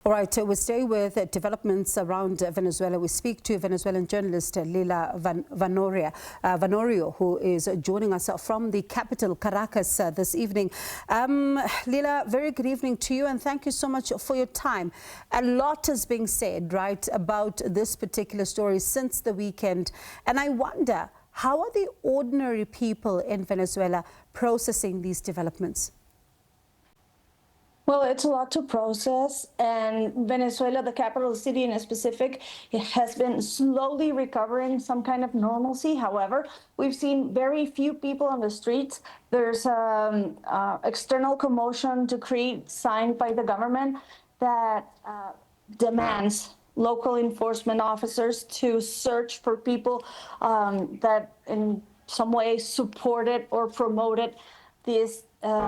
All right, we stay with developments around Venezuela. We speak to Venezuelan journalist Lila Vanoriowho, who is joining us from the capital, Caracas, this evening. Lila, very good evening to you, and thank you so much for your time. A lot is being said, right, about this particular story since the weekend, and I wonder, how are the ordinary people in Venezuela processing these developments? Well, it's a lot to process, and Venezuela, the capital city in specific, it has been slowly recovering some kind of normalcy. However, we've seen very few people on the streets. There's external commotion decree signed by the government that demands local enforcement officers to search for people that in some way supported or promoted this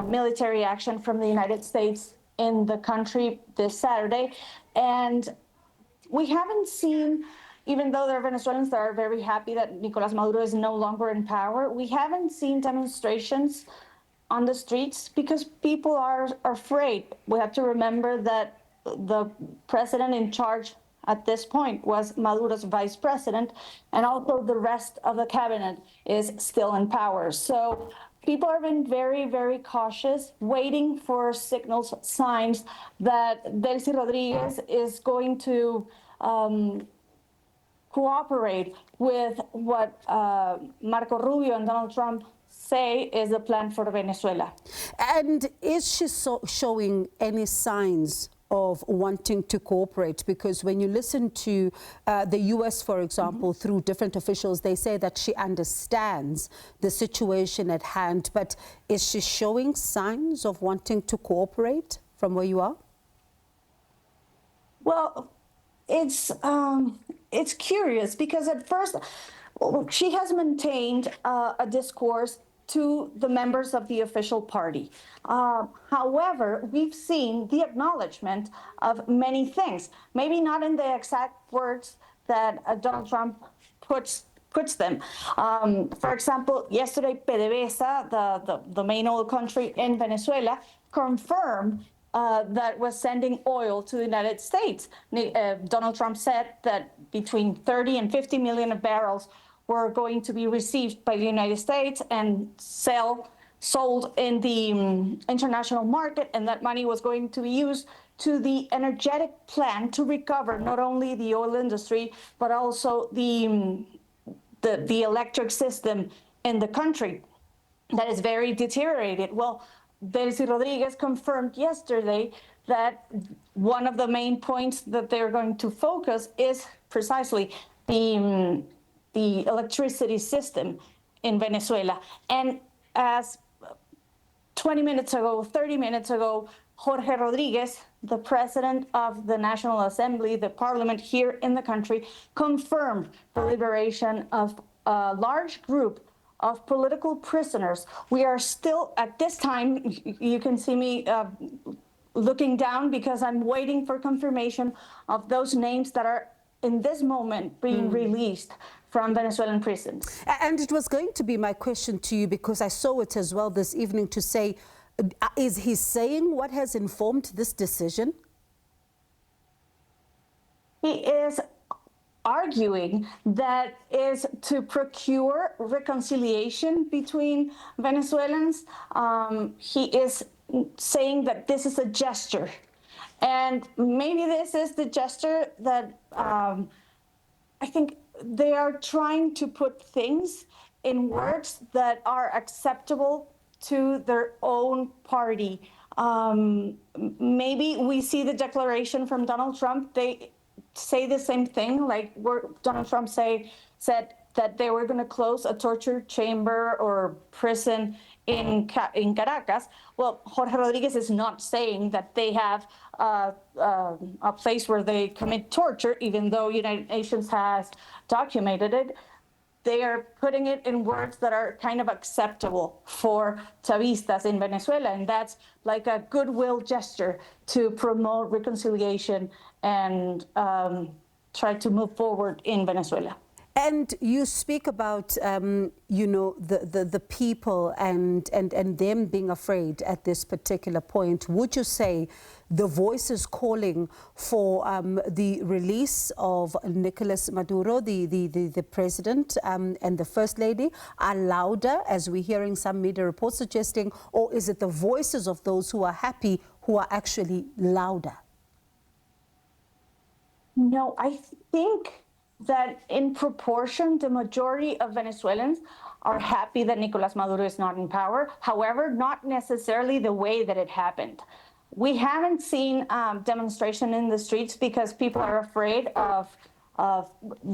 military action from the United States in the country this Saturday. And we haven't seen, even though there are Venezuelans that are very happy that Nicolás Maduro is no longer in power, we haven't seen demonstrations on the streets because people are afraid. We have to remember that the president in charge at this point was Maduro's vice president, and also the rest of the cabinet is still in power. So people have been very, very cautious, waiting for signals, signs that Delcy Rodriguez is going to cooperate with what Marco Rubio and Donald Trump say is a plan for Venezuela. And is she showing any signs of wanting to cooperate? Because when you listen to the US, for example, through different officials, they say that she understands the situation at hand. But is she showing signs of wanting to cooperate from where you are? Well, it's curious because at first she has maintained a discourse to the members of the official party. However, we've seen the acknowledgement of many things, maybe not in the exact words that Donald Trump puts them. For example, yesterday, PDVSA, the main oil country in Venezuela, confirmed that was sending oil to the United States. Donald Trump said that between 30 and 50 million barrels were going to be received by the United States and sold in the international market, and that money was going to be used to the energetic plan to recover not only the oil industry, but also the electric system in the country that is very deteriorated. Well, Delcy Rodriguez confirmed yesterday that one of the main points that they're going to focus is precisely the electricity system in Venezuela. And as 20 minutes ago, 30 minutes ago, Jorge Rodriguez, the president of the National Assembly, the parliament here in the country, confirmed the liberation of a large group of political prisoners. We are still, at this time, you can see me looking down because I'm waiting for confirmation of those names that are in this moment being released from Venezuelan prisons. And it was going to be my question to you, because I saw it as well this evening, to say, is he saying what has informed this decision? He is arguing that is to procure reconciliation between Venezuelans. He is saying that this is a gesture. And maybe this is the gesture that I think they are trying to put things in words that are acceptable to their own party. Maybe we see the declaration from Donald Trump. They say the same thing, like Donald Trump said that they were going to close a torture chamber or prison in Caracas. Well, Jorge Rodriguez is not saying that they have a place where they commit torture, even though United Nations has documented it. They are putting it in words that are kind of acceptable for Chavistas in Venezuela, and that's like a goodwill gesture to promote reconciliation and try to move forward in Venezuela. And you speak about, you know, the people and them being afraid at this particular point. Would you say the voices calling for the release of Nicolás Maduro, the president and the first lady, are louder, as we're hearing some media reports suggesting, or is it the voices of those who are happy who are actually louder? No, I think that in proportion, the majority of Venezuelans are happy that Nicolás Maduro is not in power. However, not necessarily the way that it happened. We haven't seen demonstration in the streets because people are afraid of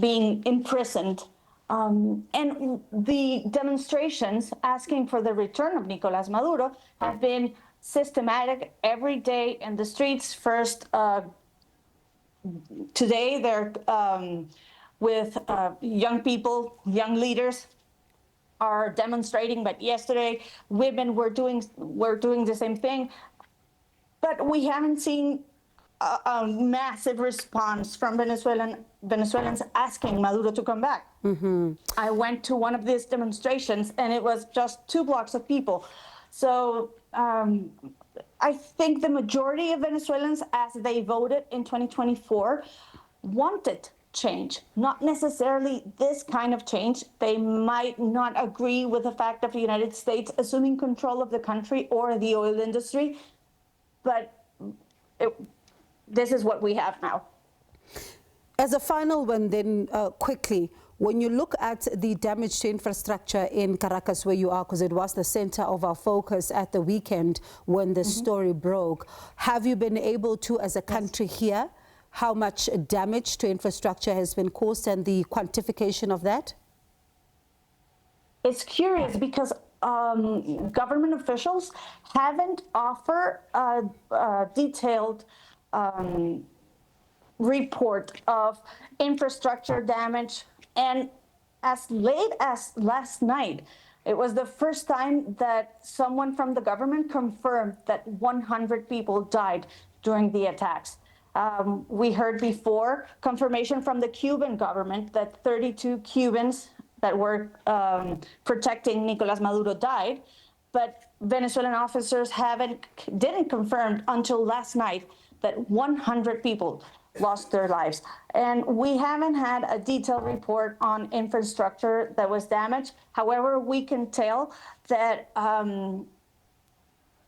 being imprisoned. And the demonstrations asking for the return of Nicolás Maduro have been systematic every day in the streets. First, today they're with young people, young leaders are demonstrating, but yesterday women were doing the same thing. But we haven't seen a massive response from Venezuelans asking Maduro to come back. Mm-hmm. I went to one of these demonstrations and it was just 2 blocks of people. So I think the majority of Venezuelans, as they voted in 2024, wanted change, not necessarily this kind of change. They might not agree with the fact of the United States assuming control of the country or the oil industry, but this is what we have now. As a final one then, quickly, when you look at the damage to infrastructure in Caracas, where you are, because it was the center of our focus at the weekend when the story broke, have you been able to, as a country, hear how much damage to infrastructure has been caused and the quantification of that? It's curious because government officials haven't offered a detailed report of infrastructure damage. And as late as last night, it was the first time that someone from the government confirmed that 100 people died during the attacks. We heard before confirmation from the Cuban government that 32 Cubans that were protecting Nicolás Maduro died, but Venezuelan officers didn't confirm until last night that 100 people lost their lives. And we haven't had a detailed report on infrastructure that was damaged. However, we can tell that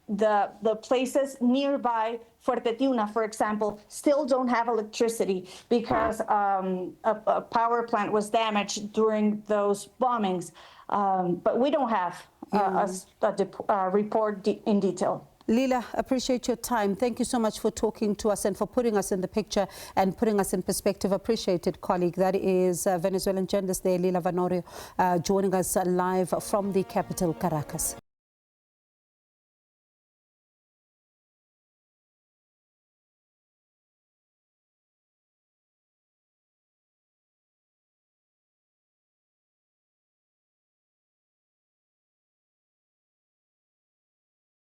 the places nearby Fuerte Tiuna, for example, still don't have electricity because a power plant was damaged during those bombings. But we don't have a report in detail. Lila, appreciate your time. Thank you so much for talking to us and for putting us in the picture and putting us in perspective. Appreciated, colleague. That is Venezuelan journalist there, Lila Vanoriowho, joining us live from the capital, Caracas.